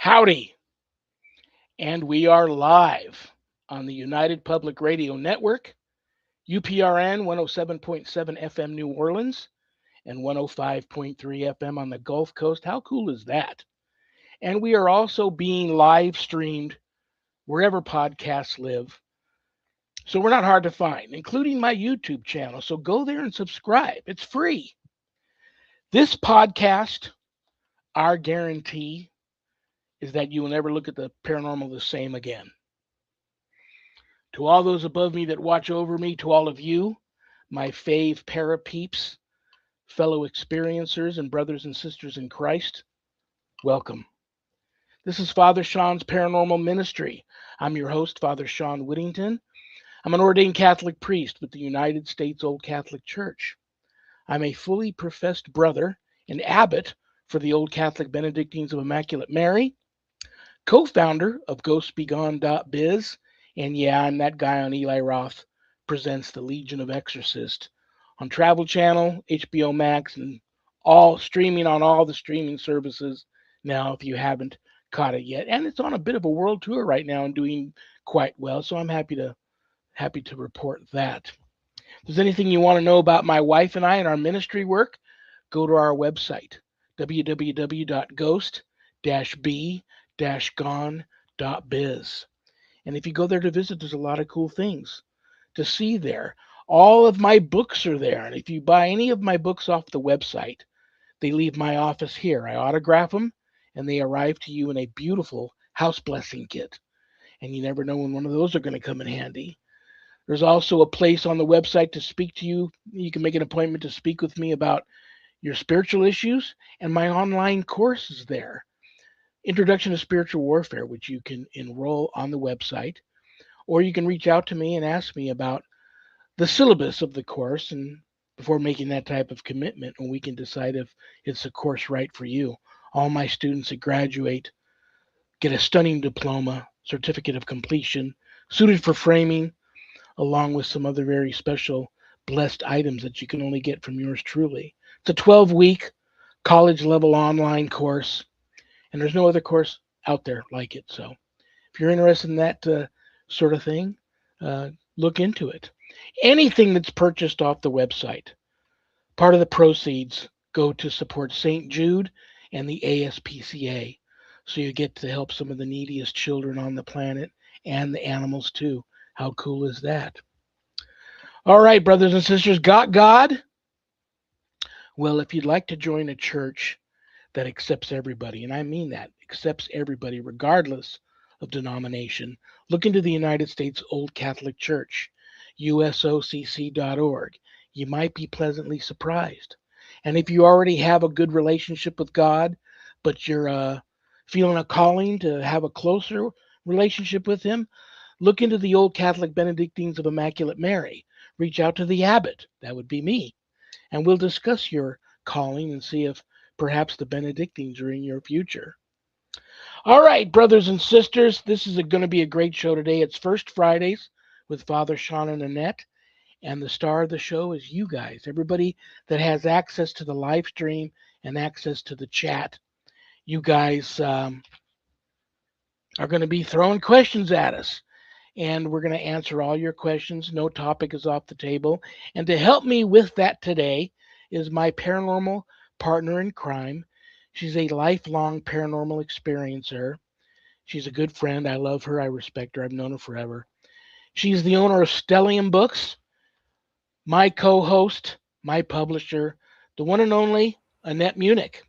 Howdy, and we are live on the United Public Radio Network, UPRN 107.7 FM New Orleans and 105.3 FM on the Gulf Coast. How cool is that? And we are also being live streamed wherever podcasts live. So we're not hard to find, including my YouTube channel. So go there and subscribe. It's free. This podcast, our guarantee is that you will never look at the paranormal the same again. To all those above me that watch over me, to all of you, my fave para peeps, fellow experiencers, and brothers and sisters in Christ, welcome. This is Father Shawn's Paranormal Ministry. I'm your host, Father Shawn Whittington. I'm an ordained Catholic priest with the United States Old Catholic Church. I'm a fully professed brother and abbot for the Old Catholic Benedictines of Immaculate Mary, co-founder of GhostBegone.biz, and yeah, I'm that guy on Eli Roth Presents the Legion of Exorcists on Travel Channel, HBO Max, and all streaming on all the streaming services now if you haven't caught it yet. And it's on a bit of a world tour right now and doing quite well, so I'm happy to report that. If there's anything you want to know about my wife and I and our ministry work, go to our website, www.ghost-b-gone.biz. And if you go there to visit, there's a lot of cool things to see there. All of my books are there. And if you buy any of my books off the website, they leave my office here. I autograph them, and they arrive to you in a beautiful house blessing kit. And you never know when one of those are going to come in handy. There's also a place on the website to speak to you. You can make an appointment to speak with me about your spiritual issues, and my online course is there. Introduction to Spiritual Warfare, which you can enroll on the website, or you can reach out to me and ask me about the syllabus of the course, and before making that type of commitment, and we can decide if it's a course right for you. All my students that graduate get a stunning diploma, certificate of completion, suited for framing, along with some other very special blessed items that you can only get from yours truly. It's a 12-week college level online course, and there's no other course out there like it. So if you're interested in that sort of thing, look into it. Anything that's purchased off the website, part of the proceeds go to support St. Jude and the ASPCA. So you get to help some of the neediest children on the planet and the animals too. How cool is that? All right, brothers and sisters, got God? Well, if you'd like to join a church that accepts everybody, and I mean that, accepts everybody regardless of denomination, look into the United States Old Catholic Church, usocc.org. You might be pleasantly surprised. And if you already have a good relationship with God, but you're feeling a calling to have a closer relationship with Him, look into the Old Catholic Benedictines of Immaculate Mary. Reach out to the abbot, that would be me, and we'll discuss your calling and see if perhaps the Benedictines are in your future. All right, brothers and sisters, this is going to be a great show today. It's First Fridays with Father Shawn and Annette, and the star of the show is you guys, everybody that has access to the live stream and access to the chat. You guys are going to be throwing questions at us, and we're going to answer all your questions. No topic is off the table. And to help me with that today is my paranormal partner in crime. She's a lifelong paranormal experiencer. She's a good friend. I love her. I respect her. I've known her forever. She's the owner of Stellium Books, my co-host, my publisher, the one and only Annette Munich.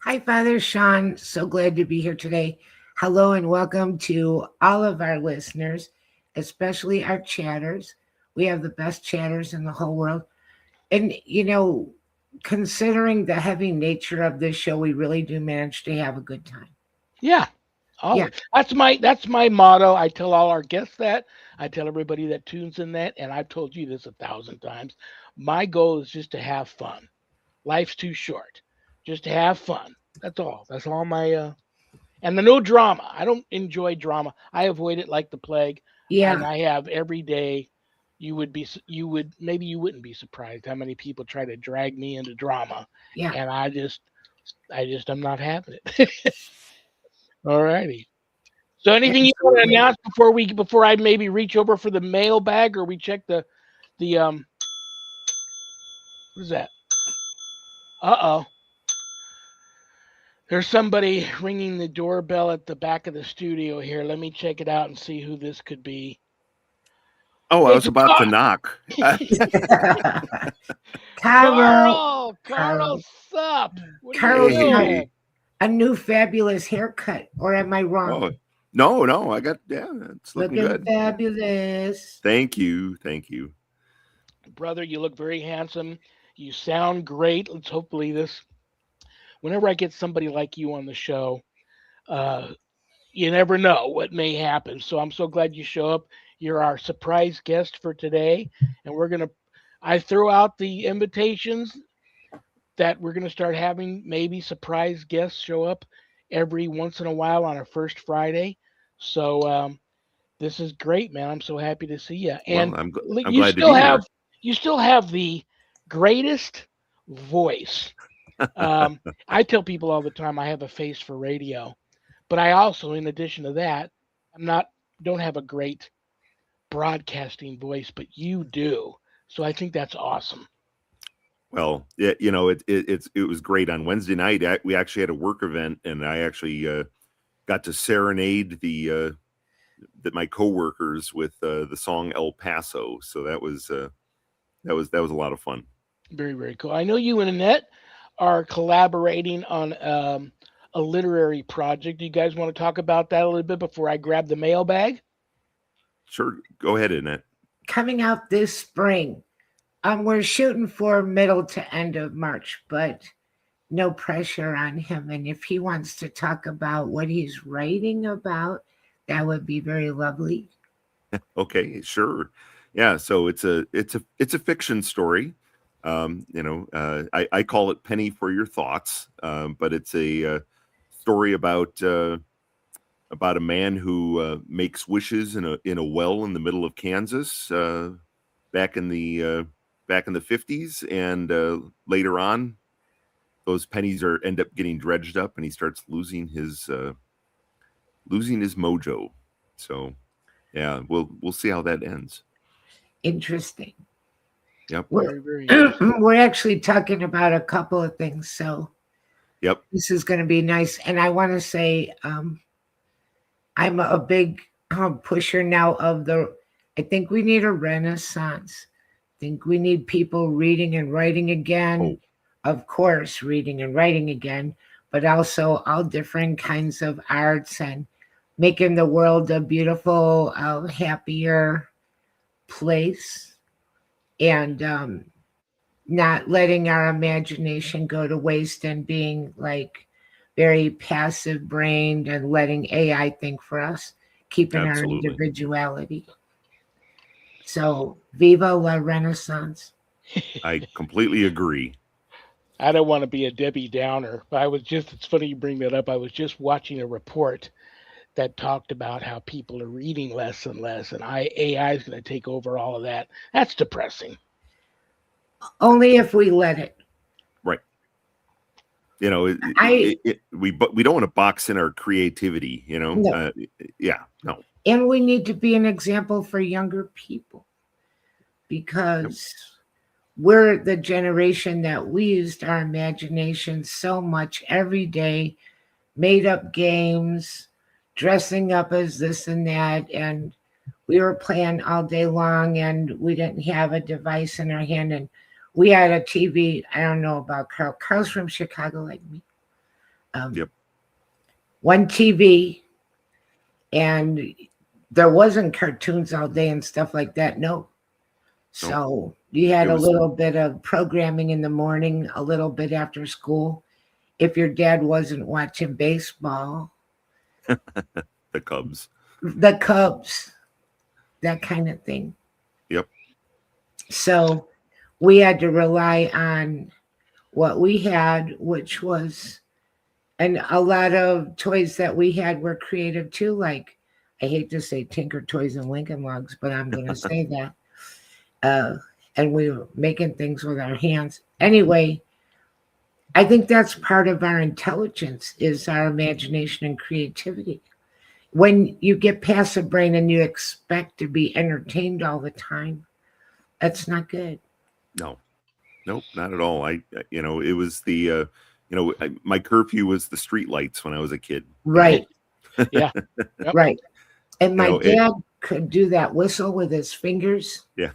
Hi, Father Shawn. So glad to be here today. Hello and welcome to all of our listeners, especially our chatters. We have the best chatters in the whole world. And, considering the heavy nature of this show, we really do manage to have a good time. Yeah. Always. Yeah. That's my motto. I tell all our guests that. I tell everybody that tunes in that, and I've told you this 1,000 times. My goal is just to have fun. Life's too short. Just to have fun. That's all. That's all my and the no drama. I don't enjoy drama. I avoid it like the plague. Yeah. And I have every day. You wouldn't be surprised how many people try to drag me into drama. Yeah. And I'm not having it. All righty. So anything you want to Absolutely. announce before I maybe reach over for the mailbag or we check the what is that? Uh-oh. There's somebody ringing the doorbell at the back of the studio here. Let me check it out and see who this could be. Oh, I Hey, was about to knock. Carl, Carl, Carl, sup? What are you Carl's got doing? Hey. a new fabulous haircut, or am I wrong? Oh, no, I got, yeah, it's looking Looking good. fabulous. Thank you. Thank you. Brother, you look very handsome. You sound great. Let's hopefully this. Whenever I get somebody like you on the show, uh, you never know what may happen. So I'm so glad you show up. You're our surprise guest for today, and we're gonna. I throw out the invitations that we're gonna start having maybe surprise guests show up every once in a while on our first Friday. So this is great, man. I'm so happy to see you. Well, And I'm you glad to still be have here. the greatest voice. I tell people all the time I have a face for radio, but I also, in addition to that, I'm not don't have a great broadcasting voice, but you do. So I think that's awesome. Well, yeah, it was great on Wednesday night. We actually had a work event, and I actually got to serenade my coworkers with the song El Paso. So that was a lot of fun. Very, very cool. I know you and Annette are collaborating on a literary project. Do you guys want to talk about that a little bit before I grab the mailbag? Sure, go ahead, Annette. Coming out this spring. We're shooting for middle to end of March, but no pressure on him. And if he wants to talk about what he's writing about, that would be very lovely. Okay, sure. Yeah, so it's a fiction story. I call it Penny for Your Thoughts, but it's a story about a man who makes wishes in a well in the middle of Kansas back in the back in the 50s, and later on, those pennies end up getting dredged up, and he starts losing his mojo. So yeah, we'll see how that ends. Interesting. Yep. We're, Very, very interesting. we're actually talking about a couple of things. So Yep. this is going to be nice. And I want to say I'm a big pusher now of I think we need a renaissance. I think we need people reading and writing again. Oh, Of course, reading and writing again, but also all different kinds of arts and making the world a beautiful, happier place. And not letting our imagination go to waste and being like very passive brained and letting AI think for us, keeping our absolutely. individuality. So, viva la Renaissance. I completely agree. I don't want to be a Debbie Downer, but it's funny you bring that up. I was just watching a report that talked about how people are reading less and less, and AI is going to take over all of that. That's depressing. Only if we let it. Right. You know, I we don't want to box in our creativity. No, Yeah, no. and we need to be an example for younger people Yep. because we're the generation that we used our imagination so much every day, made up games, dressing up as this and that, and we were playing all day long, and we didn't have a device in our hand, and we had a TV. I don't know about Carl. Carl's from Chicago, like me. Um, Yep. One TV, and there wasn't cartoons all day and stuff like that. No. No. So you had It a was little bit of programming in the morning, a little bit after school. If your dad wasn't watching baseball, the Cubs. the Cubs, that kind of thing. Yep. So we had to rely on what we had, which was, and a lot of toys that we had were creative too. Like, I hate to say Tinker Toys and Lincoln Logs, but I'm going to say that. And we were making things with our hands. Anyway, I think that's part of our intelligence is our imagination and creativity. When you get past the brain and you expect to be entertained all the time, that's not good. No, nope, not at all. It was my curfew was the street lights when I was a kid. Right, Yeah. Yep. right. And You my know, it, dad could do that whistle with his fingers. yeah.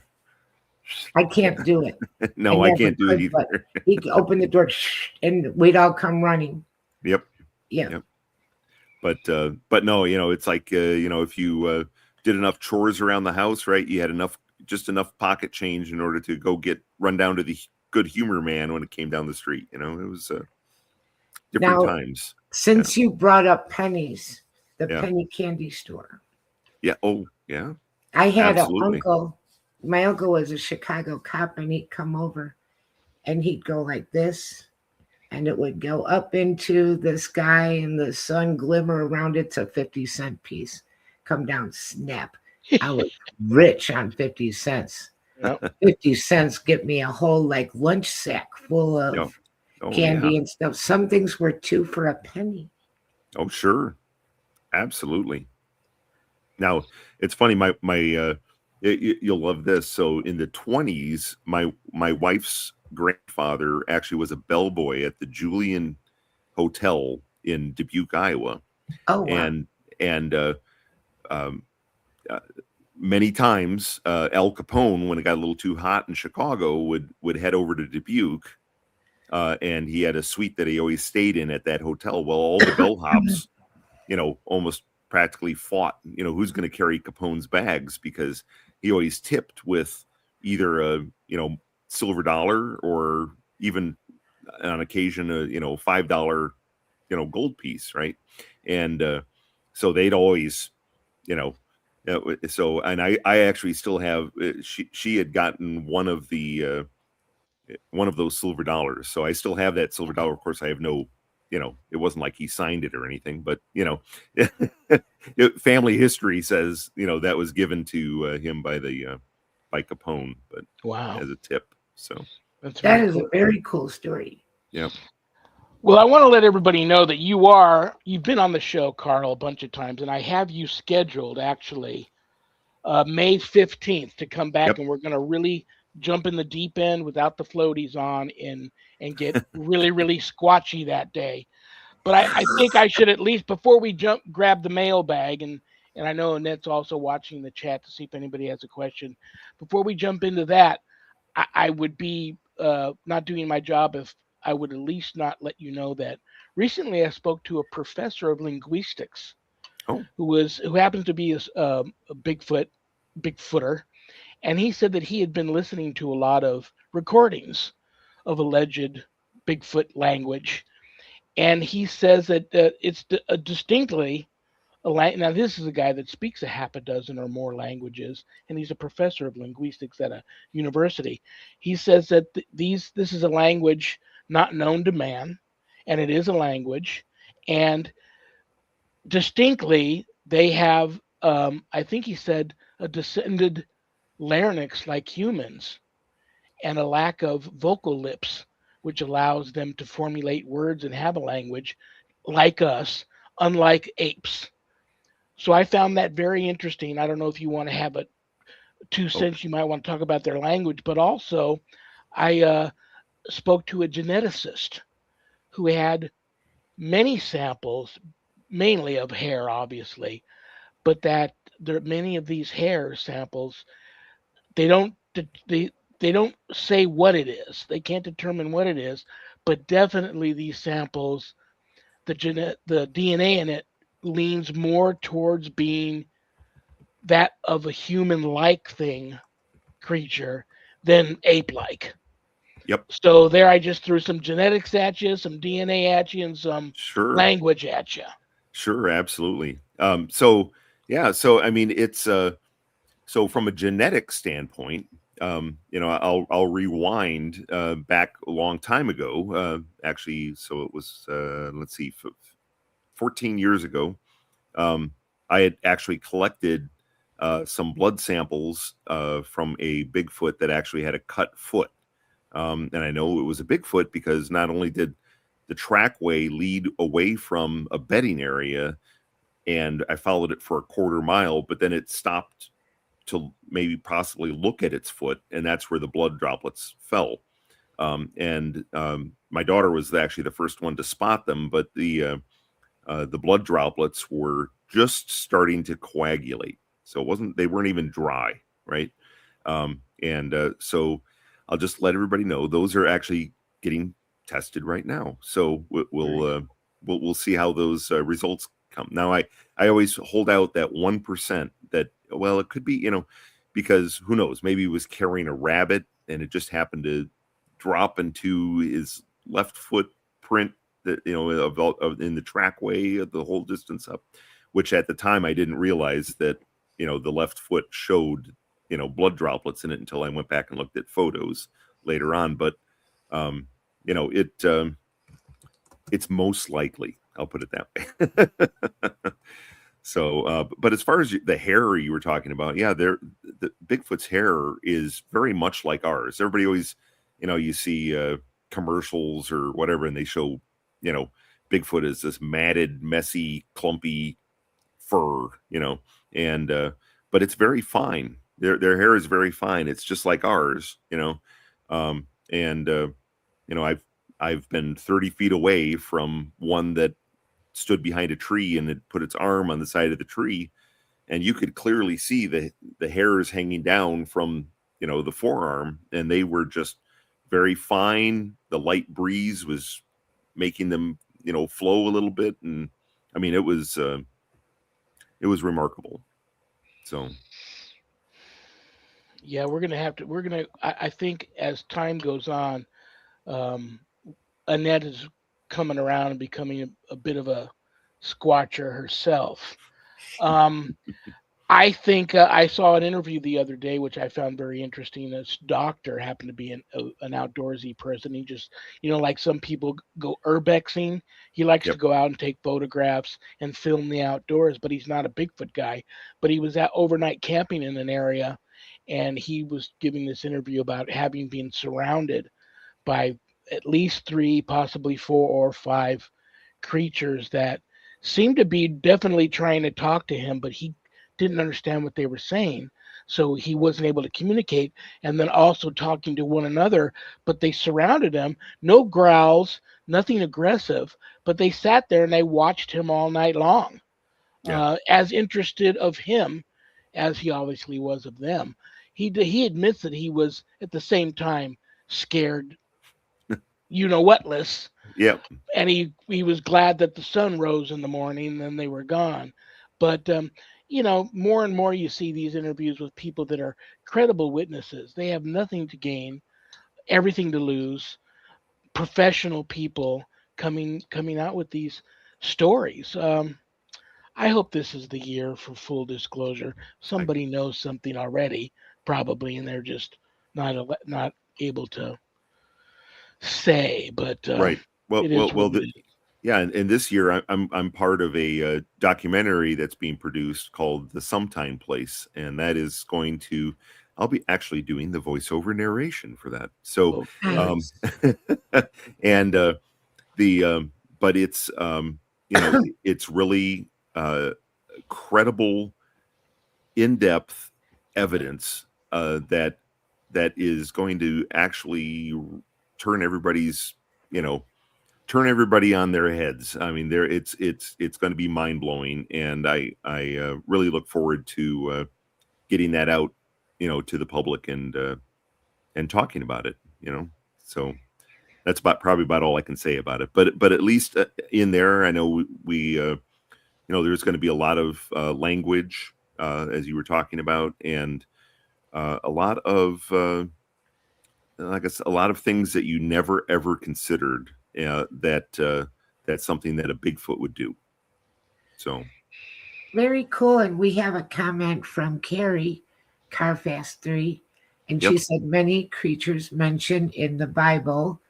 I can't do it. I No, I never can't do it could, but either. he could open the door and we'd all come running. Yep. Yeah. Yep. But no, it's like if you did enough chores around the house, right? You had just enough pocket change in order to run down to the Good Humor Man when it came down the street. It was different Now, times. since you brought up pennies, the Yeah. penny candy store, Yeah. Oh, yeah. I had an Absolutely. uncle. My uncle was a Chicago cop, and he'd come over and he'd go like this, and it would go up into the sky, and the sun glimmer around it. It's a 50-cent piece. Come down, snap. I was rich on 50 cents. Yep. 50 cents get me a whole like lunch sack full of Yep. Oh, candy yeah. and stuff. Some things were 2 for a penny. Oh, sure. Absolutely. Now, it's funny. You'll love this. So, in the 20s, my wife's grandfather actually was a bellboy at the Julian Hotel in Dubuque, Iowa, Oh, wow. and many times Al Capone, when it got a little too hot in Chicago, would head over to Dubuque, and he had a suite that he always stayed in at that hotel. Well, all the bellhops, almost practically fought, who's going to carry Capone's bags, because he always tipped with either a, silver dollar, or even on occasion a, $5, gold piece. Right. And so they'd always, so, and I actually still have, she had gotten one of those silver dollars. So I still have that silver dollar. Of course, I have no, it wasn't like he signed it or anything, but, family history says, that was given to him by Capone, but Wow. as a tip. So That's That very is cool. a very cool story. yeah. Well, I want to let everybody know that you've been on the show, Carl, a bunch of times, and I have you scheduled actually May 15th to come back, Yep. and we're going to really jump in the deep end without the floaties on and get really, really squatchy that day. But I think I should at least, before we grab the mailbag, and I know Annette's also watching the chat to see if anybody has a question. Before we jump into that, I would be not doing my job if I would at least not let you know that recently I spoke to a professor of linguistics Oh, who happens to be a Bigfooter, and he said that he had been listening to a lot of recordings of alleged Bigfoot language, and he says that it's distinctly now this is a guy that speaks a half a dozen or more languages, and he's a professor of linguistics at a university. He says that this is a language not known to man, and it is a language, and distinctly they have, I think he said, a descended larynx like humans, and a lack of vocal lips, which allows them to formulate words and have a language like us, unlike apes. So I found that very interesting. I don't know if you want to have a 2 cents, you might want to talk about their language, but also I spoke to a geneticist who had many samples, mainly of hair, obviously, but that many of these hair samples, they don't they don't say what it is. They can't determine what it is, but definitely these samples, the DNA in it leans more towards being that of a human-like creature than ape-like. yep. So there, I just threw some genetics at you, some DNA at you, and some Sure. language at you. Sure. Absolutely. So yeah. So, I mean, it's, so from a genetic standpoint, I'll rewind back a long time ago. Actually, so it was, let's see, 14 years ago. I had actually collected some blood samples from a Bigfoot that actually had a cut foot. And I know it was a Bigfoot because not only did the trackway lead away from a bedding area, and I followed it for a quarter mile, but then it stopped to maybe possibly look at its foot, and that's where the blood droplets fell. And my daughter was actually the first one to spot them, but the blood droplets were just starting to coagulate, so they weren't even dry, right? So I'll just let everybody know those are actually getting tested right now. So we'll see how those results come. Now I always hold out that 1% that, well, it could be, because who knows, maybe he was carrying a rabbit and it just happened to drop into his left footprint that, in the trackway of the whole distance up, which at the time I didn't realize that, the left foot showed, blood droplets in it until I went back and looked at photos later on. But, it's most likely, I'll put it that way. So, but as far as the hair you were talking about, yeah, the Bigfoot's hair is very much like ours. Everybody always, you see commercials or whatever, and they show, Bigfoot is this matted, messy, clumpy fur, and but it's very fine. Their hair is very fine. It's just like ours, I've been 30 feet away from one that stood behind a tree and it put its arm on the side of the tree, and you could clearly see the hairs hanging down from, the forearm, and they were just very fine. The light breeze was making them, flow a little bit, and I mean it was remarkable. So yeah, I think as time goes on, Annette is coming around and becoming a bit of a squatcher herself. Um, I think I saw an interview the other day, which I found very interesting. This doctor happened to be an outdoorsy person. He just, like some people go urbexing. He likes Yep. to go out and take photographs and film the outdoors, but he's not a Bigfoot guy. But he was at overnight camping in an area, and he was giving this interview about having been surrounded by at least three, possibly four or five creatures that seemed to be definitely trying to talk to him, but he didn't understand what they were saying. So he wasn't able to communicate. And then also talking to one another, but they surrounded him. No growls, nothing aggressive, but they sat there and they watched him all night long, Yeah. as interested of him as he obviously was of them. He admits that he was at the same time scared, whatless, Yep. and he was glad that the sun rose in the morning and then they were gone. But more and more you see these interviews with people that are credible witnesses. They have nothing to gain, everything to lose. Professional people coming out with these stories. I hope this is the year for full disclosure. I, Somebody knows something already, probably, and they're just not able to say. But right. Well, it well, is what well. it is. Yeah, and this year I'm part of a documentary that's being produced called The Sometime Place, and that is going to, I'll be actually doing the voiceover narration for that. So, Okay. um, Nice. and but it's it's really credible, in-depth evidence that is going to actually turn everybody's turn everybody on their heads. I mean, it's going to be mind blowing, and I really look forward to getting that out, to the public and talking about it. So that's probably about all I can say about it. But at least in there, I know we there's going to be a lot of language as you were talking about, and a lot of I guess a lot of things that you never ever considered that's something that a Bigfoot would do. So Very cool. And we have a comment from Carrie Carfast3. And she yep, said, many creatures mentioned in the Bible.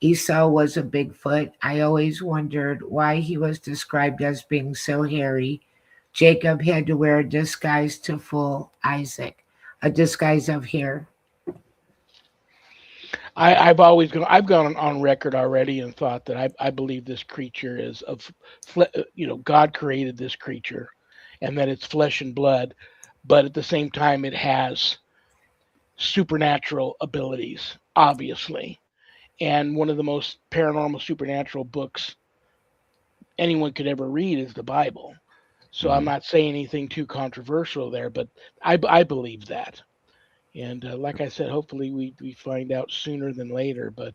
Esau was a Bigfoot. I always wondered why he was described as being so hairy. Jacob had to wear a disguise to fool Isaac, a disguise of hair. I've gone on record already and thought that I believe this creature is God created this creature, and that it's flesh and blood, but at the same time it has supernatural abilities, obviously. And one of the most paranormal supernatural books anyone could ever read is the Bible. So I'm Hmm. not saying anything too controversial there, but I believe that. And like I said, hopefully we find out sooner than later. But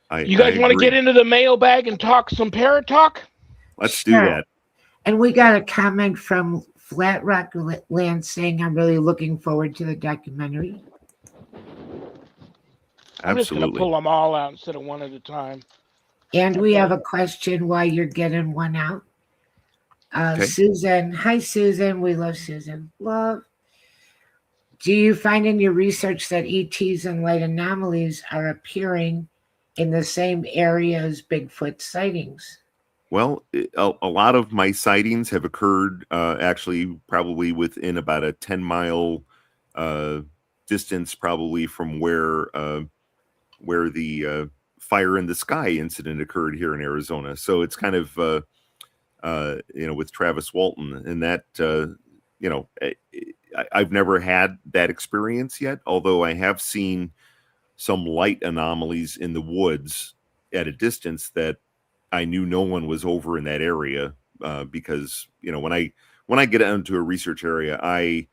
I, you I guys want to get agree. into the mailbag and talk some parrot talk? Let's do Sure. that. And we got a comment from Flat Rock Land saying, I'm really looking forward to the documentary. I'm just going to Absolutely. pull them all out instead of one at a time. And I've we got have a question while you're getting one out. Okay. Susan. Hi, Susan. We love Susan. Love. Do you find in your research that ETs and light anomalies are appearing in the same area as Bigfoot sightings? Well, a lot of my sightings have occurred actually probably within about a 10-mile uh, distance, probably from where the fire in the sky incident occurred here in Arizona. So it's kind of with Travis Walton, and that I've never had that experience yet. Although I have seen some light anomalies in the woods at a distance that I knew no one was over in that area because when I get into a research area, I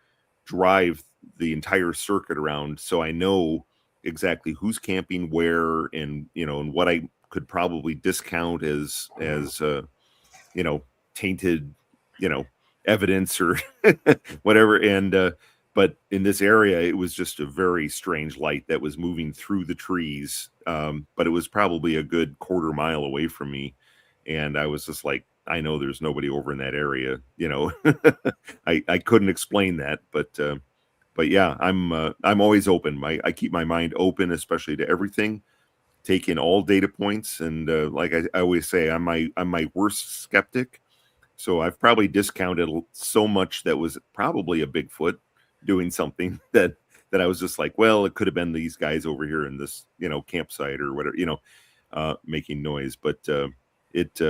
drive the entire circuit around, so I know exactly who's camping where, and what I could probably discount as you know tainted you know evidence or whatever. And but in this area, it was just a very strange light that was moving through the trees, but it was probably a good quarter mile away from me, and I was just like, I know there's nobody over in that area. I couldn't explain that, but yeah, I'm always open. I keep my mind open, especially to everything, take in all data points, and like I always say, I'm my worst skeptic. So I've probably discounted so much that was probably a Bigfoot doing something that I was just like, well, it could have been these guys over here in this campsite or whatever, making noise. But it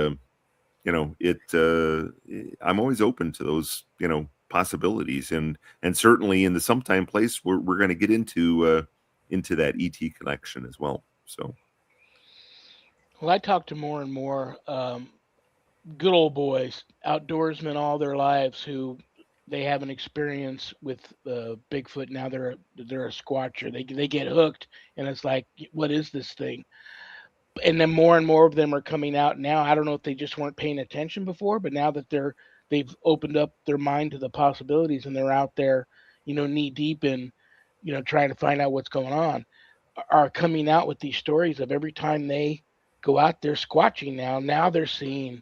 it I'm always open to those possibilities, and certainly in the sometime place we're going to get into that ET connection as well. So Well, I talk to more and more good old boys, outdoorsmen all their lives who they have an experience with Bigfoot. Now they're a squatcher. They get hooked, and it's like, what is this thing? And then more and more of them are coming out now. I don't know if they just weren't paying attention before, but now that they've opened up their mind to the possibilities and they're out there, knee deep in, trying to find out what's going on, are coming out with these stories of every time they go out there squatching now. Now they're seeing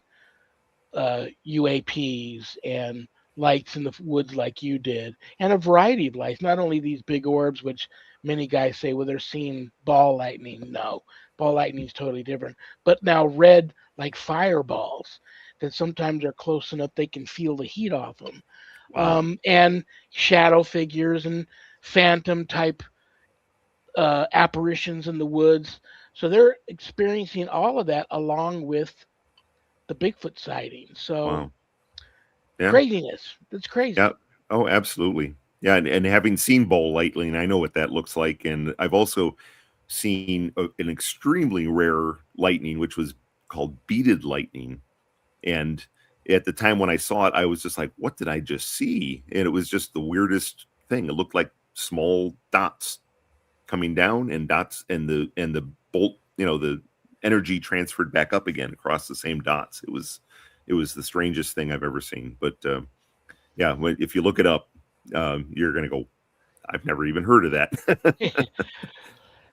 UAPs and lights in the woods like you did, and a variety of lights. Not only these big orbs, which many guys say, well, they're seeing ball lightning. No, ball lightning is totally different. But now red like fireballs that sometimes are close enough they can feel the heat off them, wow, and shadow figures and phantom type apparitions in the woods. So they're experiencing all of that along with the Bigfoot sighting. So wow, yeah. craziness. That's Yeah. crazy. Oh, absolutely. Yeah, and having seen bowl lightning, I know what that looks like, and I've also seen an extremely rare lightning, which was called beaded lightning. And at the time when I saw it, I was just like, "What did I just see?" And it was just the weirdest thing. It looked like small dots coming down, and dots, and the bolt, the energy transferred back up again across the same dots. It was the strangest thing I've ever seen. But yeah, if you look it up, you're going to go, I've never even heard of that.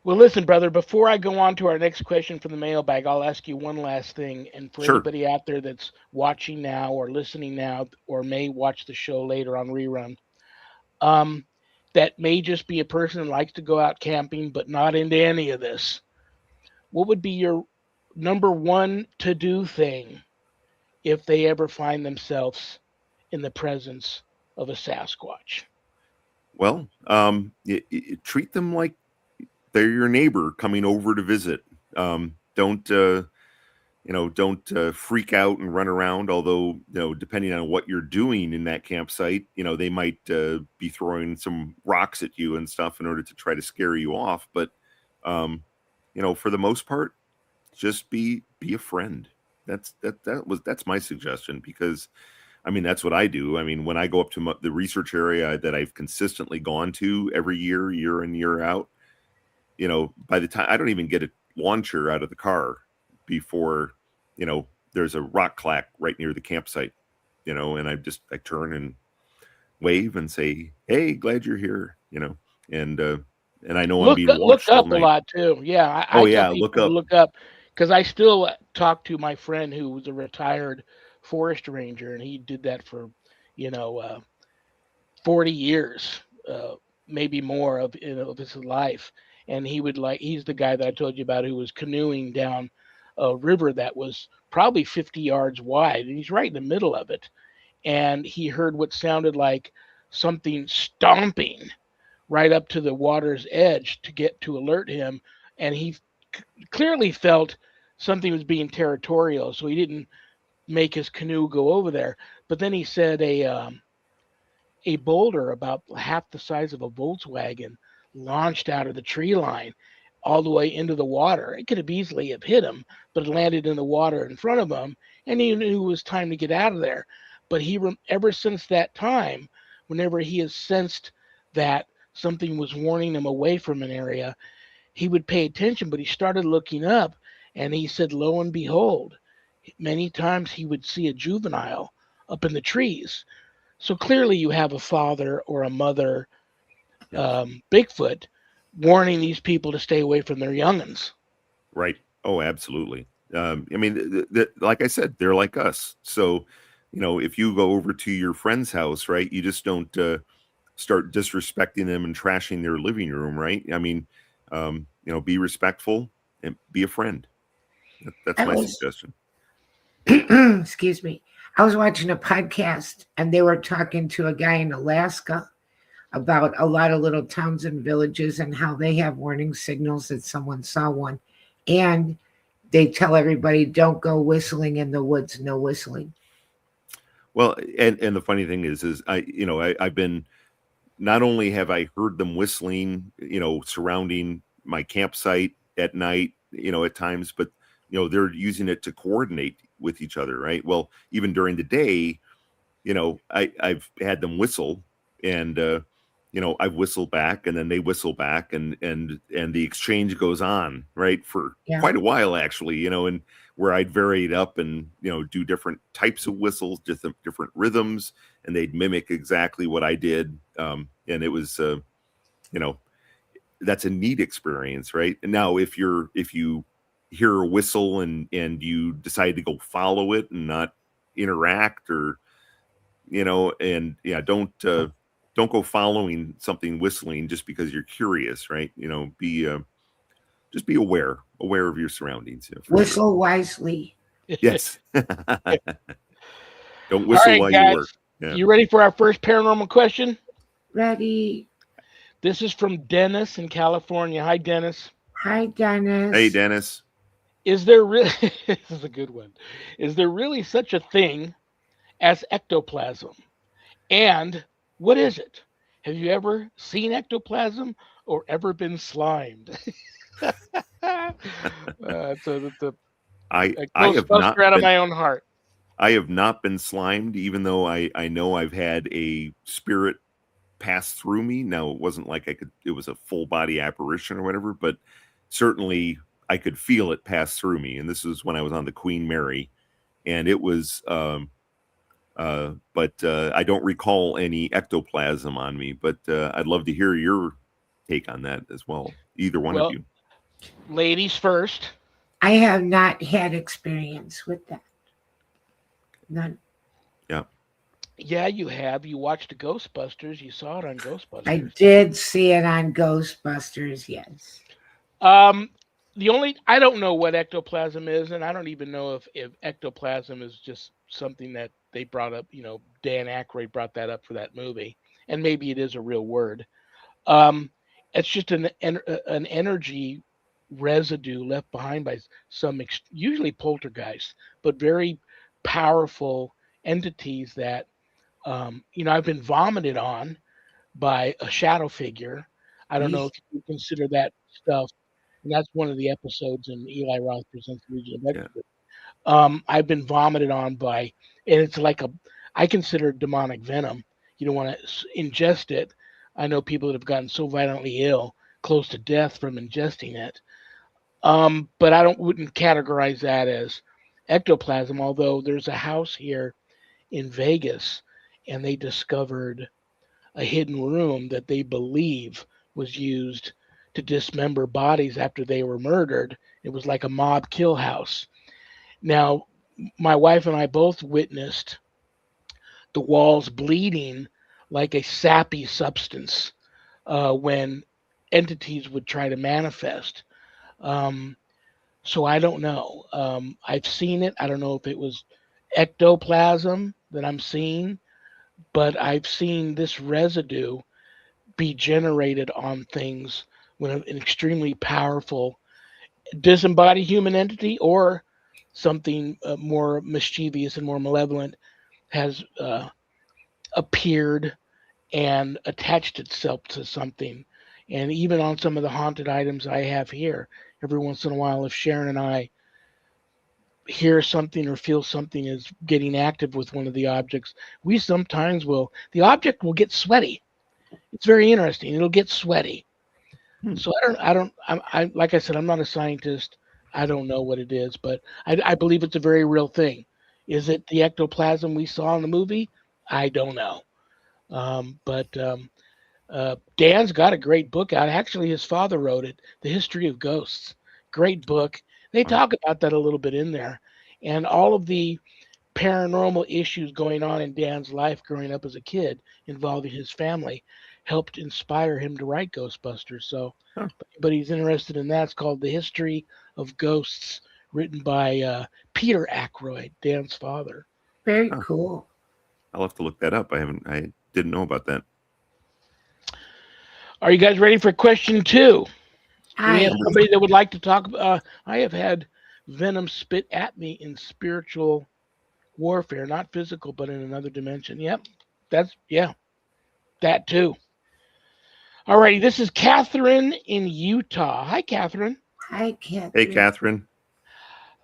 Well, listen, brother, before I go on to our next question from the mailbag, I'll ask you one last thing. And for Sure. anybody out there that's watching now or listening now or may watch the show later on rerun, um, that may just be a person who likes to go out camping but not into any of this, what would be your number one to do thing if they ever find themselves in the presence of a Sasquatch? Well, treat them like they're your neighbor coming over to visit. Don't don't freak out and run around. Although, depending on what you're doing in that campsite, they might be throwing some rocks at you and stuff in order to try to scare you off. But for the most part, just be a friend. That's my suggestion, because I mean, that's what I do. I mean, when I go up to the research area that I've consistently gone to every year in, year out, by the time I don't even get a launcher out of the car before, there's a rock clack right near the campsite, and I turn and wave and say, "Hey, glad you're here," and I know I'm being Look watched all up a night. lot too. Yeah, I Oh tell yeah, look people to up. look up because I still talk to my friend who was a retired forest ranger, and he did that for you know uh, 40 years, uh, maybe more of his life. And he's the guy that I told you about who was canoeing down a river that was probably 50 yards wide, and he's right in the middle of it. And he heard what sounded like something stomping right up to the water's edge to alert him, and he clearly felt something was being territorial, so he didn't make his canoe go over there. But then he said a boulder about half the size of a Volkswagen launched out of the tree line all the way into the water. It could have easily have hit him, but it landed in the water in front of him, and he knew it was time to get out of there. But ever since that time, whenever he has sensed that something was warning him away from an area, he would pay attention. But he started looking up, and he said, lo and behold, many times he would see a juvenile up in the trees. So clearly, you have a father or a mother, Yes. Bigfoot, warning these people to stay away from their youngins. Right. Oh, absolutely. I mean, like I said, they're like us. So, if you go over to your friend's house, right, you just don't start disrespecting them and trashing their living room, right? I mean, be respectful and be a friend. That's I my was, suggestion. excuse me, I was watching a podcast and they were talking to a guy in Alaska about a lot of little towns and villages and how they have warning signals that someone saw one. And they tell everybody, don't go whistling in the woods, no whistling. Well, and the funny thing is I've been, not only have I heard them whistling, surrounding my campsite at night, at times, but they're using it to coordinate with each other, right? Well, even during the day, I've had them whistle, and I whistle back, and then they whistle back, and the exchange goes on, right, for Yeah. quite a while, actually, and where I'd vary it up and do different types of whistles, different rhythms, and they'd mimic exactly what I did, and it was you know that's a neat experience, right? And now if you hear a whistle and you decide to go follow it and not interact, or and yeah, don't go following something whistling just because you're curious, right? Be just be aware of your surroundings, for sure. Whistle wisely. Yes. Don't All whistle right, while you guys, work. Yeah. you ready for our first paranormal question? Ready. This is from Dennis in California. Hi, Dennis. Hi, Hey, Dennis. Dennis. Is there really, this is a good one. Is there really such a thing as ectoplasm? And what is it? Have you ever seen ectoplasm or ever been slimed? It's a I have not Ghostbuster out of been my own heart. I have not been slimed, even though I know I've had a spirit pass through me. Now, it wasn't like it was a full body apparition or whatever, but certainly I could feel it pass through me. And this was when I was on the Queen Mary, and it was but I don't recall any ectoplasm on me. But I'd love to hear your take on that as well. Either one of Well, you. ladies first. I have not had experience with that. None. Yeah. Yeah, you have. You watched Ghostbusters. You saw it on I Ghostbusters. did see it on Ghostbusters, yes. Um, I don't know what ectoplasm is, and I don't even know if ectoplasm is just something that they brought up. Dan Aykroyd brought that up for that movie, and maybe it is a real word. Um, it's just an energy residue left behind by some usually poltergeists, but very powerful entities that I've been vomited on by a shadow figure. I don't know Yeesh. if you consider that stuff, and that's one of the episodes in Eli Roth Presents the Legion of Yeah. Extras. I've been vomited on by, and it's like I consider it demonic venom. You don't want to ingest it. I know people that have gotten so violently ill, close to death from ingesting it. But I don't wouldn't categorize that as ectoplasm. Although there's a house here in Vegas, and they discovered a hidden room that they believe was used to dismember bodies after they were murdered. It was like a mob kill house. Now, my wife and I both witnessed the walls bleeding like a sappy substance when entities would try to manifest. Um, so I don't know. I've seen it. I don't know if it was ectoplasm that I'm seeing, but I've seen this residue be generated on things when an extremely powerful disembodied human entity or something more mischievous and more malevolent has appeared and attached itself to something. And even on some of the haunted items I have here, every once in a while, if Sharon and I hear something or feel something is getting active with one of the objects, we sometimes the object will get sweaty. It's very interesting. It'll get sweaty. Hmm. So like I said, I'm not a scientist. I don't know what it is, but I believe it's a very real thing. Is it the ectoplasm we saw in the movie? I don't know. But Dan's got a great book out. Actually, his father wrote it, The History of Ghosts. Great book. They Wow. talk about that a little bit in there. And all of the paranormal issues going on in Dan's life growing up as a kid involving his family helped inspire him to write Ghostbusters. So, Huh. but he's interested in that. It's called The History of Ghosts, written by Peter Ackroyd, Dan's father. Very Huh. cool. I'll have to look that up. I didn't know about that. Are you guys ready for question two? Do we have I Number somebody that would like to talk? I have had venom spit at me in spiritual warfare, not physical, but in another dimension. Yep, yeah, that too. Alrighty, this is Catherine in Utah. Hi, Catherine. Hi, Hey, Catherine. Catherine.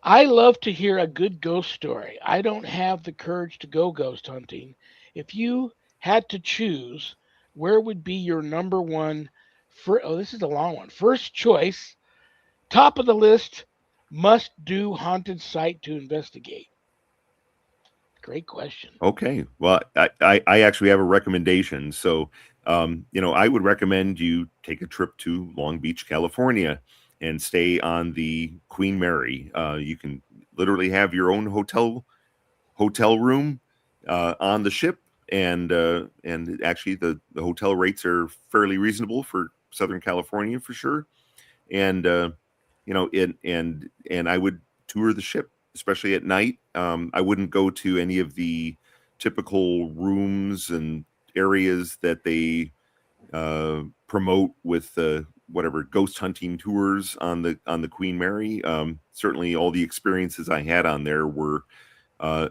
I love to hear a good ghost story. I don't have the courage to go ghost hunting. If you had to choose, where would be your number one? Oh, this is a long one. First choice, top of the list, must do haunted site to investigate. Great question. Okay. Well, I actually have a recommendation. So, I would recommend you take a trip to Long Beach, California, and stay on the Queen Mary. You can literally have your own hotel room on the ship, and actually the hotel rates are fairly reasonable for Southern California for sure. And and I would tour the ship, especially at night. I wouldn't go to any of the typical rooms and areas that they promote with whatever ghost hunting tours on the Queen Mary. Certainly, all the experiences I had on there were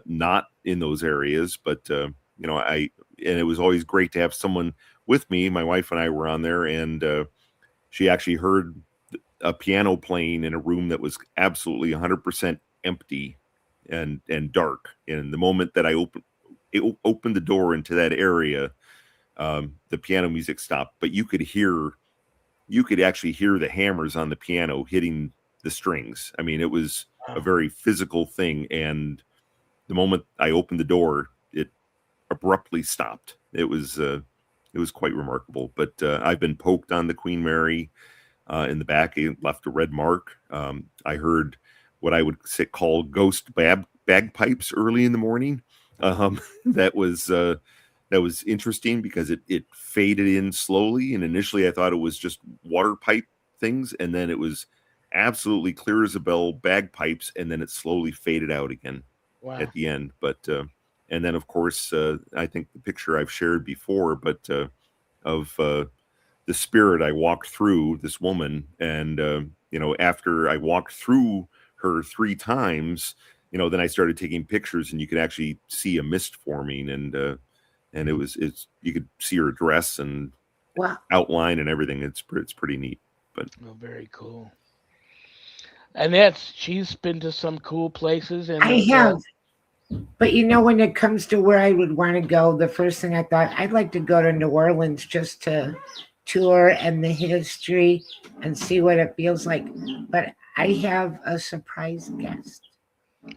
not in those areas, but and it was always great to have someone with me. My wife and I were on there, and she actually heard a piano playing in a room that was absolutely 100% empty and dark. And the moment that I opened the door into that area, the piano music stopped. But you could actually hear the hammers on the piano hitting the strings. I mean, it was a Wow. very physical thing. And the moment I opened the door, it abruptly stopped. It was quite remarkable. But I've been poked on the Queen Mary in the back. It left a red mark. I heard what I would call ghost bagpipes early in the morning. That was interesting because it faded in slowly, and initially I thought it was just water pipe things, and then it was absolutely clear as a bell bagpipes, and then it slowly faded out again Wow. at the end. But and then of course I think the picture I've shared before, but of the the spirit, I walked through this woman, and after I walked through her 3 times, then I started taking pictures, and you could actually see a mist forming, and it's you could see her dress and Wow. outline and everything. It's pretty neat. But Oh, very cool. And she's been to some cool places, and I have. But when it comes to where I would want to go, the first thing I thought, I'd like to go to New Orleans just to tour and the history and see what it feels like. But I have a surprise guest.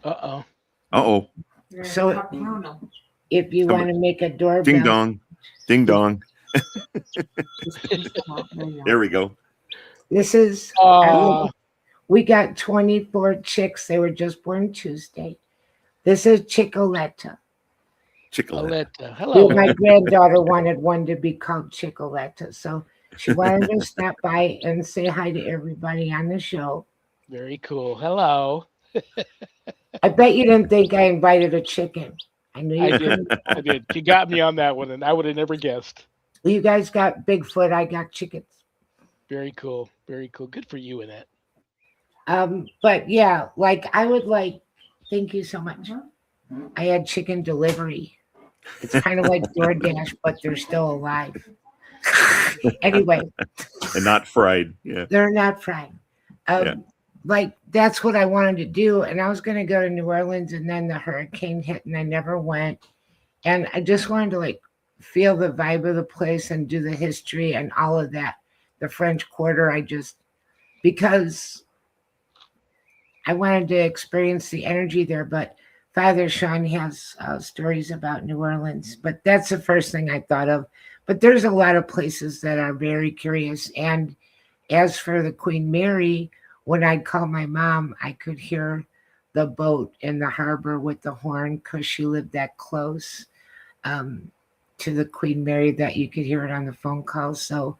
Uh-oh. Uh-oh. So if you want to make a doorbell. Ding dong. Ding dong. There we go. This is, we got 24 chicks. They were just born Tuesday. This is Chicoletta. Chicoletta. Hello. My granddaughter wanted one to be called Chicoletta. So she wanted to stop by and say hi to everybody on the show. Very cool. Hello. I bet you didn't think I invited a chicken. I knew you did. I did. You got me on that one, and I would have never guessed. Well, you guys got Bigfoot. I got chickens. Very cool. Very cool. Good for you, Annette. But yeah, I would thank you so much. I had chicken delivery. It's kind of like DoorDash, but they're still alive. Anyway. And not fried. Yeah. They're not fried. That's what I wanted to do. And I was going to go to New Orleans, and then the hurricane hit and I never went. And I just wanted to feel the vibe of the place and do the history and all of that. The French Quarter, because I wanted to experience the energy there. But Father Shawn has stories about New Orleans, but that's the first thing I thought of. But there's a lot of places that are very curious. And as for the Queen Mary, when I'd call my mom, I could hear the boat in the harbor with the horn because she lived that close to the Queen Mary that you could hear it on the phone call. So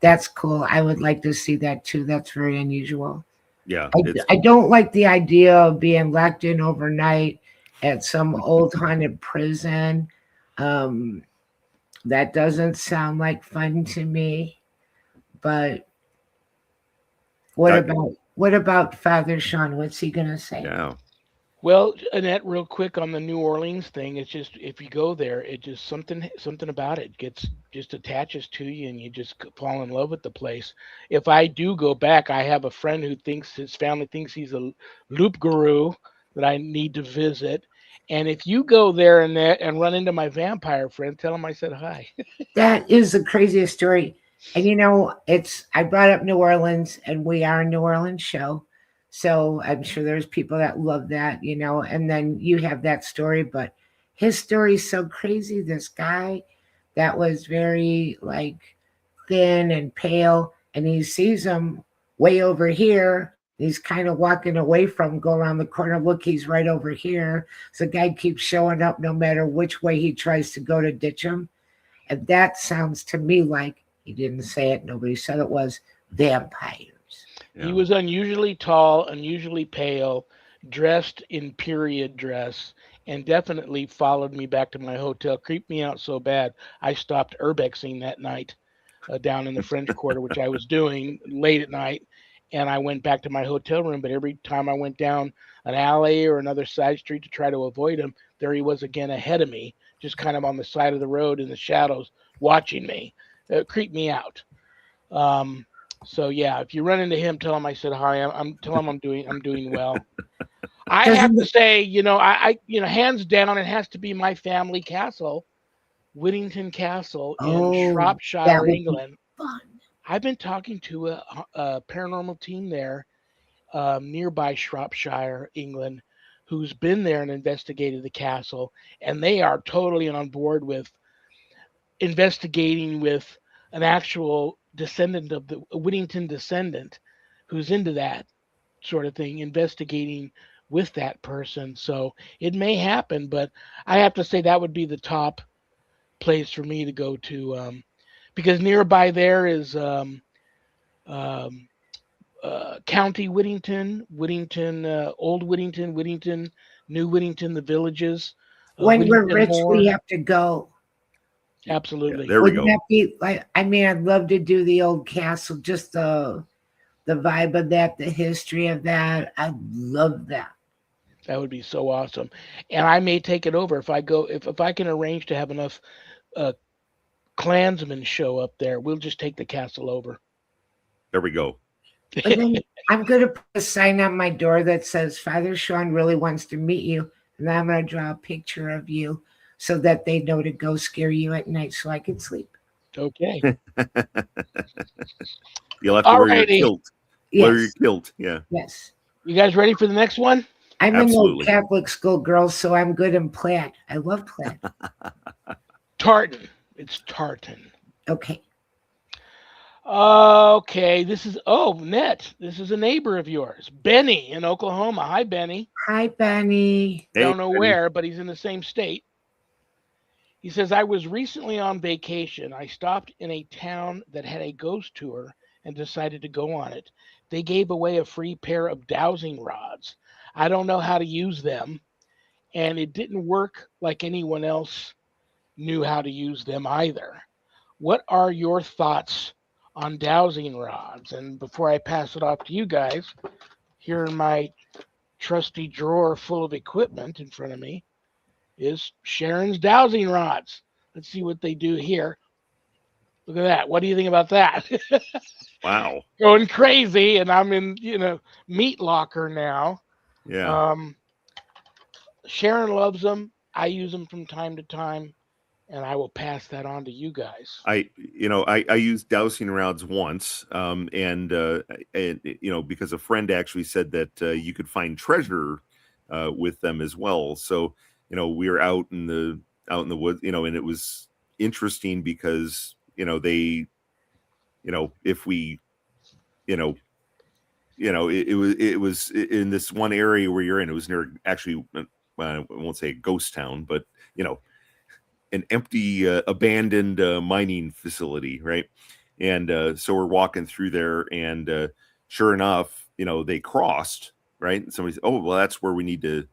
that's cool. I would like to see that too. That's very unusual. Yeah. I don't like the idea of being locked in overnight at some old haunted prison. That doesn't sound like fun to me. But what about Father Shawn? What's he gonna say? Yeah. Well, Annette, real quick on the New Orleans thing, it's just if you go there, it just something about it just attaches to you, and you just fall in love with the place. If I do go back, I have a friend who thinks his family thinks he's a loop guru that I need to visit. And if you go there and run into my vampire friend, tell him I said hi. That is the craziest story. And I brought up New Orleans, and we are a New Orleans show. So I'm sure there's people that love that, and then you have that story, but his story is so crazy. This guy that was very thin and pale, and he sees him way over here. He's kind of walking away from, go around the corner. Look, he's right over here. So the guy keeps showing up no matter which way he tries to go to ditch him. And that sounds to me like, he didn't say it, nobody said it, was vampires. Yeah. He was unusually tall, unusually pale, dressed in period dress, and definitely followed me back to my hotel. Creeped me out so bad, I stopped urbexing that night down in the French Quarter, which I was doing late at night. And I went back to my hotel room, but every time I went down an alley or another side street to try to avoid him, there he was again ahead of me, just kind of on the side of the road in the shadows, watching me. It creeped me out. So yeah, if you run into him, tell him I said hi. Tell him I'm doing well. I have to say, I hands down, it has to be my family castle, Whittington Castle in Shropshire, England. Fun. I've been talking to a paranormal team there, nearby Shropshire, England, who's been there and investigated the castle, and they are totally on board with investigating with an actual descendant of the Whittington descendant who's into that sort of thing, investigating with that person. So it may happen, but I have to say that would be the top place for me to go to, because nearby there is County Whittington, Old Whittington, New Whittington, the villages. When we're rich, we have to go. Yeah, Absolutely. there we Wouldn't go. that be like? I mean, I'd love to do the old castle, just the vibe of that, the history of that. I love that. That would be so awesome. And I may take it over if I go if I can arrange to have enough uh clansmen show up there. We'll just take the castle over. There we go. But then I'm gonna put a sign on my door that says Father Sean really wants to meet you, and then I'm gonna draw a picture of you so that they know to go scare you at night so I can sleep. Okay. You'll have to wear your Alrighty. kilt. Wear your Yes, kilt. Yeah, yes. You guys ready for the next one? I'm an old absolutely. Catholic school girl, so I'm good in plaid. I love plaid. Tartan. It's tartan. Okay. Okay, this is Net. This is a neighbor of yours, Benny in Oklahoma. Hi, Benny. Hi, Benny. Hey, Don't know Benny. where, but he's in the same state. He says, I was recently on vacation. I stopped in a town that had a ghost tour and decided to go on it. They gave away a free pair of dowsing rods. I don't know how to use them, and it didn't work like anyone else knew how to use them either. What are your thoughts on dowsing rods? And before I pass it off to you guys, here in my trusty drawer full of equipment in front of me is Sharon's dowsing rods. Let's see what they do here. Look at that. What do you think about that? Wow. Going crazy, and I'm in, meat locker now. Yeah. Um, Sharon loves them. I use them from time to time, and I will pass that on to you guys. I used dowsing rods once, and because a friend actually said that you could find treasure with them as well. So we were out in the woods, and it was interesting because they, if we, you know, it was in this one area where you're in. It was near actually, I won't say a ghost town, but you know an empty, abandoned mining facility, right? And so we're walking through there, and sure enough, they crossed, right? And somebody said, "Oh, well, that's where we need to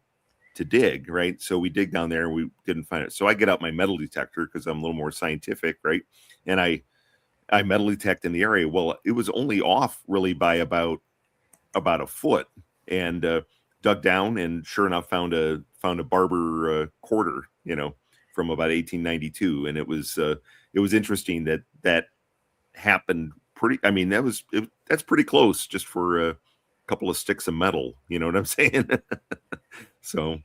dig," right? So we dig down there, and we didn't find it. So I get out my metal detector because I'm a little more scientific, right? And I metal detect in the area. Well, it was only off really by about a foot, and dug down, and sure enough found a barber quarter, from about 1892. And it was interesting that happened pretty. I mean, that's pretty close just for a couple of sticks of metal. You know what I'm saying? So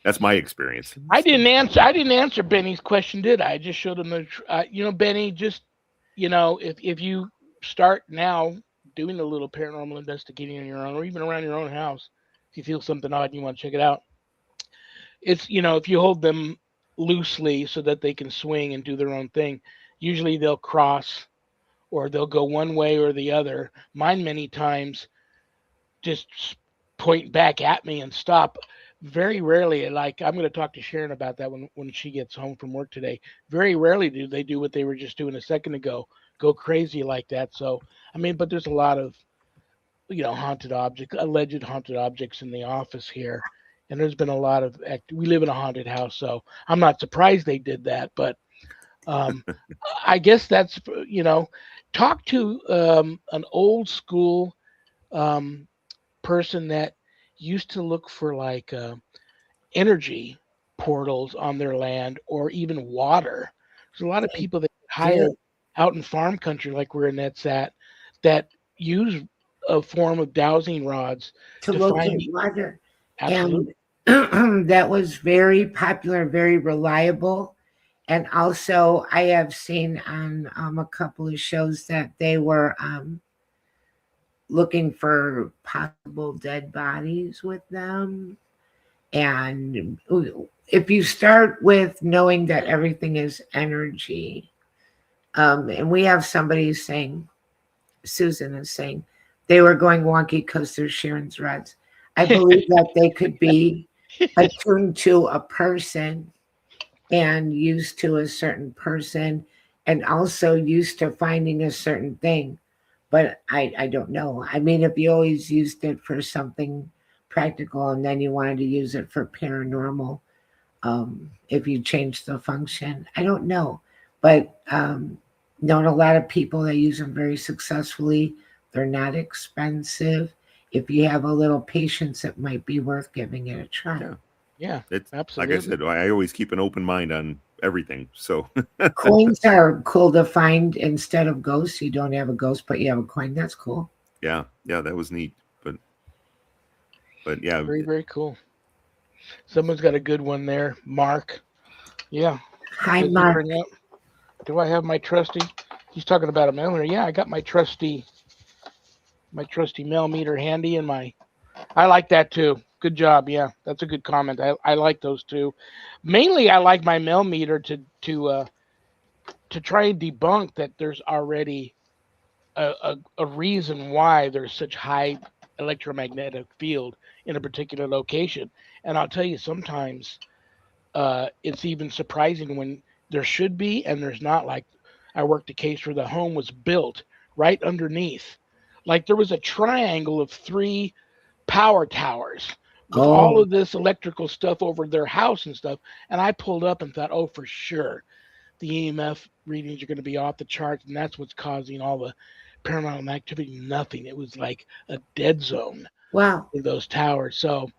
that's my experience. I didn't answer Benny's question, did I? I just showed him Benny. Just if you start now doing a little paranormal investigating on your own, or even around your own house, if you feel something odd and you want to check it out, it's if you hold them loosely so that they can swing and do their own thing. Usually they'll cross or they'll go one way or the other. Mine many times just point back at me and stop. Very rarely, like I'm going to talk to Sharon about that when she gets home from work today. Very rarely do they do what they were just doing a second ago, go crazy like that. So, I mean, but there's a lot of haunted objects, alleged haunted objects in the office here, and there's been a lot of. We live in a haunted house, so I'm not surprised they did that. But um, I guess that's talk to an old school um, person that used to look for like energy portals on their land or even water. There's a lot of They people that hire do out in farm country, like where Annette's at, that use a form of dowsing rods to to find locate water. absolute. And that was very popular, very reliable. And also, I have seen on a couple of shows that they were looking for possible dead bodies with them. And if you start with knowing that everything is energy, and we have somebody saying, Susan is saying, they were going wonky because they're Sharon's rods. I believe that they could be attuned to a person and used to a certain person and also used to finding a certain thing. But I don't know. I mean, if you always used it for something practical and then you wanted to use it for paranormal, if you change the function, I don't know. but known a lot of people that use them very successfully. They're not expensive. If you have a little patience, it might be worth giving it a try. Yeah. Yeah, It's like I absolutely. said, I always keep an open mind on everything. So Coins are cool to find instead of ghosts. You don't have a ghost, but you have a coin. That's cool. yeah, that was neat. But yeah, Very, very cool. Someone's got a good one there. Mark. Yeah. Hi, Does he Mark. bring up? Do I have my trusty? He's talking about a millimeter. Yeah, I got my trusty millimeter handy and my. I like that too. Good job. Yeah, that's a good comment. I like those too. Mainly, I like my millimeter to try and debunk that there's already a reason why there's such high electromagnetic field in a particular location. And I'll tell you, sometimes it's even surprising when there should be and there's not. Like I worked a case where the home was built right underneath. Like there was a triangle of three power towers with all Oh, of this electrical stuff over their house and stuff. And I pulled up and thought, oh, for sure, the EMF readings are going to be off the charts, and that's what's causing all the paranormal activity. Nothing. It was like a dead zone wow. in those towers. So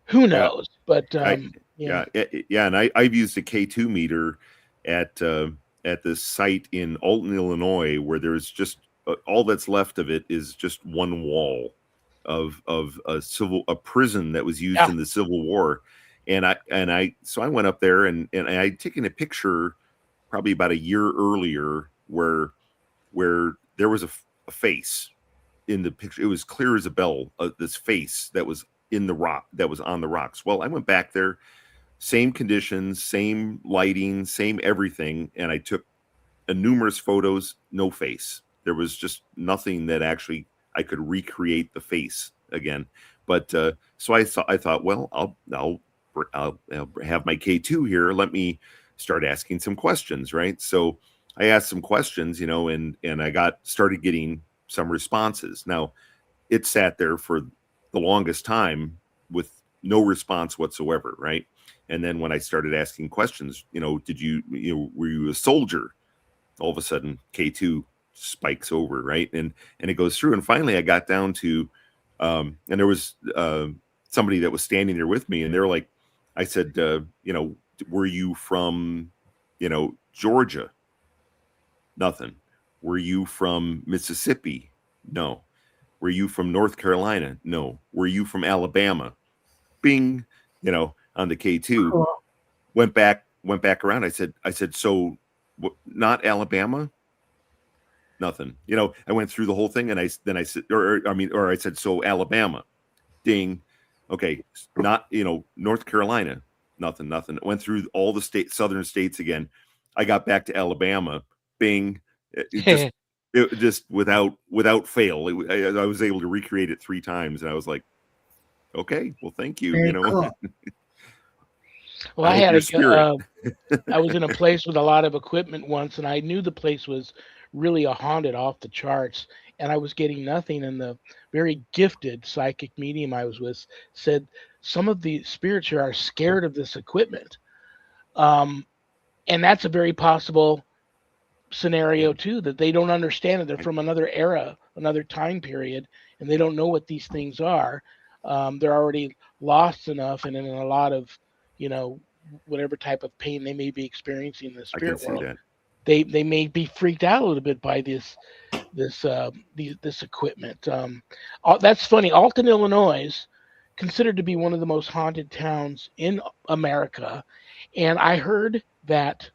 who yeah, knows? But I yeah, yeah, and I've used a K2 meter at at this site in Alton, Illinois, where there's just all that's left of it is just one wall of a prison that was used yeah, in the Civil War, and I so I went up there and I'd taken a picture probably about a year earlier where there was a face in the picture. It was clear as a bell, this face that was in the rock, that was on the rocks. Well, I went back there, same conditions, same lighting, same everything, and I took numerous photos, no face. There was just nothing that actually I could recreate the face again. But so I thought, well, I'll have my K2 here. Let me start asking some questions, right? So I asked some questions, and I got started getting some responses. Now it sat there for the longest time with no response whatsoever, right? And then when I started asking questions, were you a soldier? All of a sudden K2 spikes over, right? And it goes through. And finally I got down to and there was somebody that was standing there with me, and they're like, I said, were you from, Georgia? Nothing. Were you from Mississippi? No. Were you from North Carolina? No. Were you from Alabama? Bing, on the K2. Cool. Went back around. I said, so not Alabama? Nothing. I went through the whole thing, and I said, or I said, so Alabama? Ding. Okay, not North Carolina. Nothing. Nothing. Went through all the southern states again. I got back to Alabama. Bing. It just without fail. I was able to recreate it 3 times, and I was like, okay, well, thank you. Very cool. well, I I hope had your spirit. I was in a place with a lot of equipment once, and I knew the place was really a haunted off the charts, and I was getting nothing. And the very gifted psychic medium I was with said some of the spirits here are scared of this equipment, um, and that's a very possible Yeah, scenario too. That they don't understand it. They're from another era, another time period, and they don't know what these things are. They're already lost enough and in a lot of, you know, whatever type of pain they may be experiencing in the I can spirit see world. that. They may be freaked out a little bit by this equipment. That's funny. Alton, Illinois, is considered to be one of the most haunted towns in America, and I heard that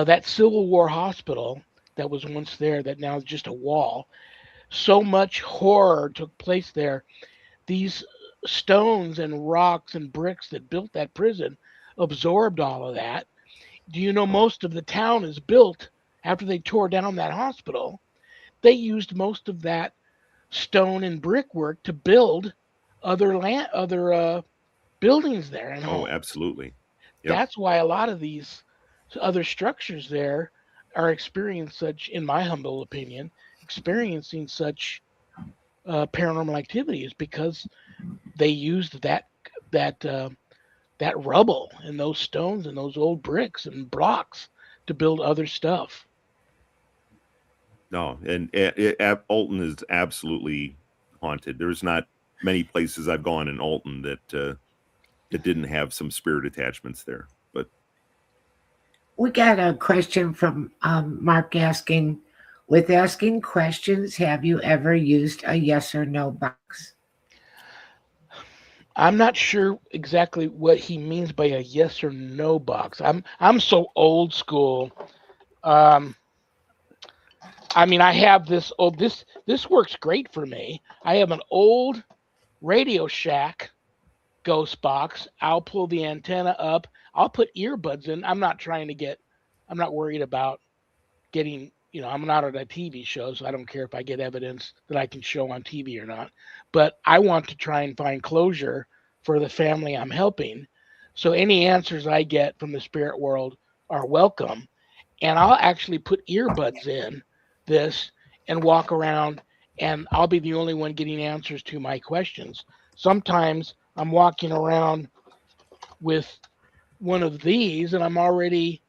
that Civil War hospital that was once there, that now is just a wall. So much horror took place there. These stones and rocks and bricks that built that prison absorbed all of that. Do you know most of the town is built after they tore down that hospital? They used most of that stone and brickwork to build other buildings there and Oh, homes. absolutely. Yep. That's why a lot of these other structures there are experiencing such, in my humble opinion, experiencing such paranormal activity is because they used that that rubble and those stones and those old bricks and blocks to build other stuff. No, and Alton is absolutely haunted. There's not many places I've gone in Alton that didn't have some spirit attachments there. But We got a question from Mark asking, with asking questions, have you ever used a yes or no box? I'm not sure exactly what he means by a yes or no box. I'm so old school. Um, I mean, I have this. Oh, this works great for me. I have an old Radio Shack ghost box. I'll pull the antenna up. I'll put earbuds in. I'm not trying to get. I'm not worried about getting. I'm not on a TV show, so I don't care if I get evidence that I can show on TV or not. But I want to try and find closure for the family I'm helping. So any answers I get from the spirit world are welcome. And I'll actually put earbuds in this and walk around, and I'll be the only one getting answers to my questions. Sometimes I'm walking around with one of these and I'm already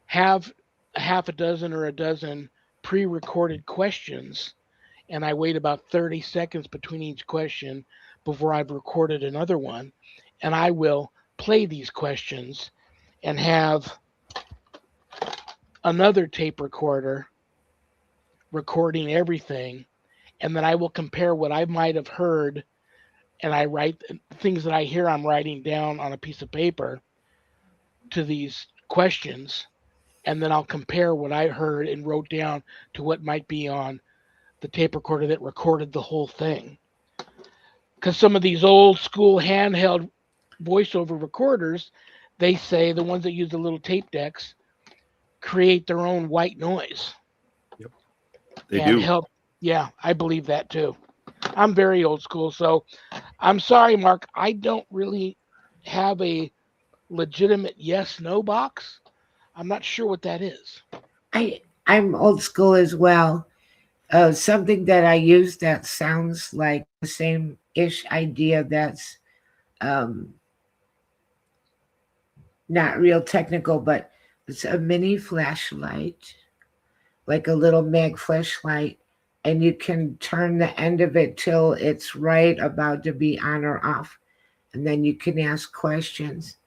have a half a dozen or a dozen pre-recorded questions, and I wait about 30 seconds between each question before I've recorded another one, and I will play these questions and have another tape recorder recording everything, and then I will compare what I might have heard, and I write things that I hear I'm writing down on a piece of paper to these questions, and then I'll compare what I heard and wrote down to what might be on the tape recorder that recorded the whole thing. Because some of these old school handheld voiceover recorders, they say the ones that use the little tape decks create their own white noise. yep, they And do. help. Yeah, I believe that too. I'm very old school, so I'm sorry, Mark. I don't really have a legitimate yes no box. I'm not sure what that is. I'm old school as well. Something that I use that sounds like the same ish idea that's um, not real technical, but it's a mini flashlight, like a little mag flashlight, and you can turn the end of it till it's right about to be on or off. And then you can ask questions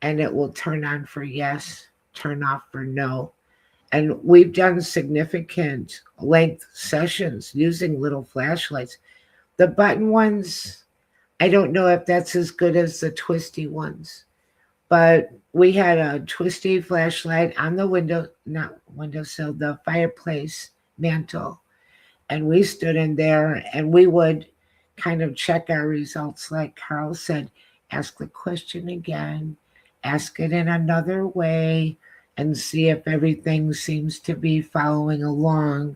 and it will turn on for yes, turn off for no. And we've done significant length sessions using little flashlights. The button ones, I don't know if that's as good as the twisty ones, but we had a twisty flashlight on the window, not windowsill, the fireplace mantle. And we stood in there and we would kind of check our results, like Carl said, ask the question again, ask it in another way, and see if everything seems to be following along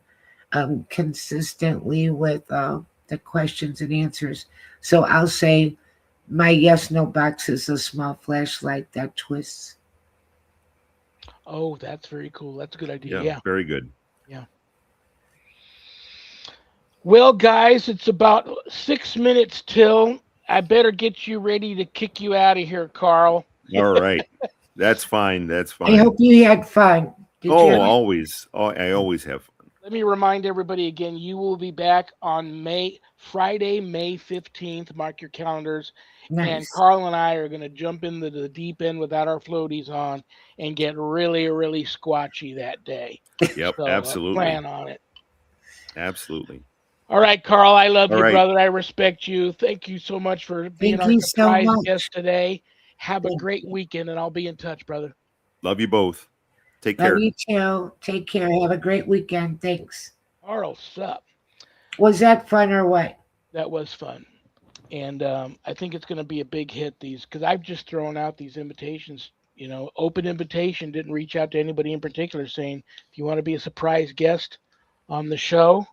consistently with the questions and answers. So I'll say my yes no box is a small flashlight that twists. Oh, that's very cool. That's a good idea. Yeah, Yeah. very good. Yeah. Well, guys, it's about 6 minutes till. I better get you ready to kick you out of here, Carl. All right, that's fine. That's I fine. hope you had fun. Did you Oh, have always. Oh, I always have fun. Let me remind everybody again, you will be back on Friday, May 15th. Mark your calendars. And nice? Carl and I are going to jump into the deep end without our floaties on and get really, really squatchy that day. Yep, So absolutely, plan on it. absolutely. All right, Carl, I love All you, right, brother. I respect you. Thank you so much for being Thank our you so surprise much. guest today. Have a Thank great you. weekend, and I'll be in touch, brother. love you both. Take Love care. you too. Take care. Have a great weekend. Thanks. Carl, sup? Was that fun or what? That was fun. And I think it's going to be a big hit, these, because I've just thrown out these invitations, open invitation, didn't reach out to anybody in particular saying, if you want to be a surprise guest on the show,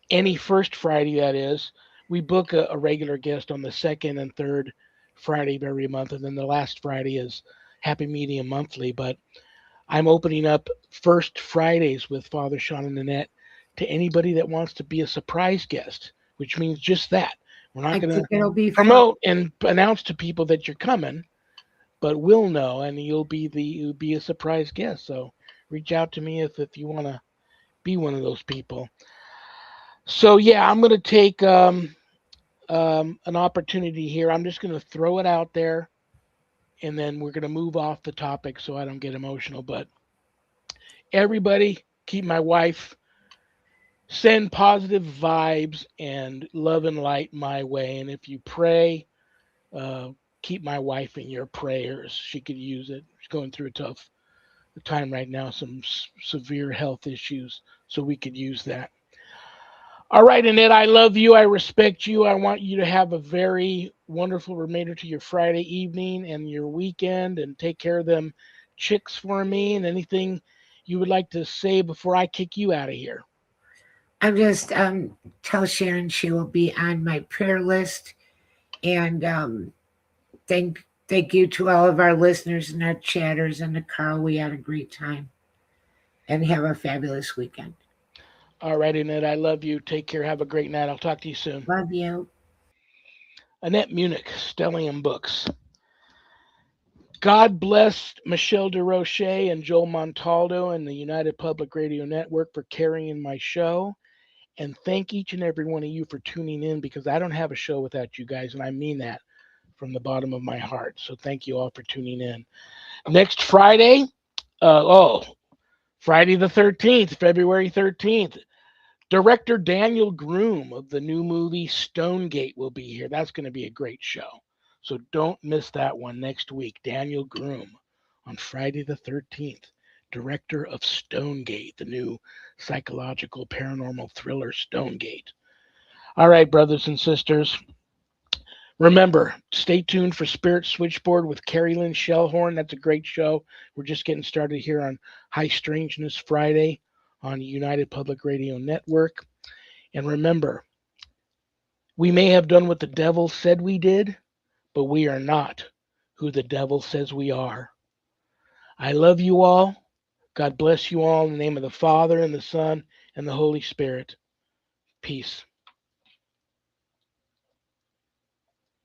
any first Friday that is, we book a regular guest on the second and third Friday of every month, and then the last Friday is Happy Medium Monthly. But I'm opening up first Fridays with Father Shawn and Annette to anybody that wants to be a surprise guest, which means just that. We're not I going think to it'll be fun. promote and announce to people that you're coming, but we'll know, and you'll be a surprise guest. So reach out to me if you want to be one of those people. So yeah, I'm going to take an opportunity here. I'm just going to throw it out there, and then we're going to move off the topic so I don't get emotional. But everybody, keep my wife, send positive vibes and love and light my way. And if you pray, uh, keep my wife in your prayers. She could use it. She's going through a tough time right now, some severe health issues, so we could use that. All right, Annette, I love you. I respect you. I want you to have a very wonderful remainder to your Friday evening and your weekend, and take care of them chicks for me. And anything you would like to say before I kick you out of here? I'm just tell Sharon she will be on my prayer list, and thank you to all of our listeners and our chatters and to Carl. We had a great time, and have a fabulous weekend. All right, Annette, I love you. Take care. Have a great night. I'll talk to you soon. Love you. Annette Munich, Stellium Books. God bless Michelle DeRoche and Joel Montaldo and the United Public Radio Network for carrying my show. And thank each and every one of you for tuning in, because I don't have a show without you guys. And I mean that from the bottom of my heart. So thank you all for tuning in. Next Friday, Friday the 13th, February 13th, director Daniel Groom of the new movie Stonegate will be here. That's going to be a great show. So don't miss that one next week. Daniel Groom on Friday the 13th, director of Stonegate, the new psychological paranormal thriller Stonegate. All right, brothers and sisters. Remember, stay tuned for Spirit Switchboard with Carrie Lynn Shellhorn. That's a great show. We're just getting started here on High Strangeness Friday on United Public Radio Network. And remember, we may have done what the devil said we did, but we are not who the devil says we are. I love you all. God bless you all in the name of the Father and the Son and the Holy Spirit. Peace.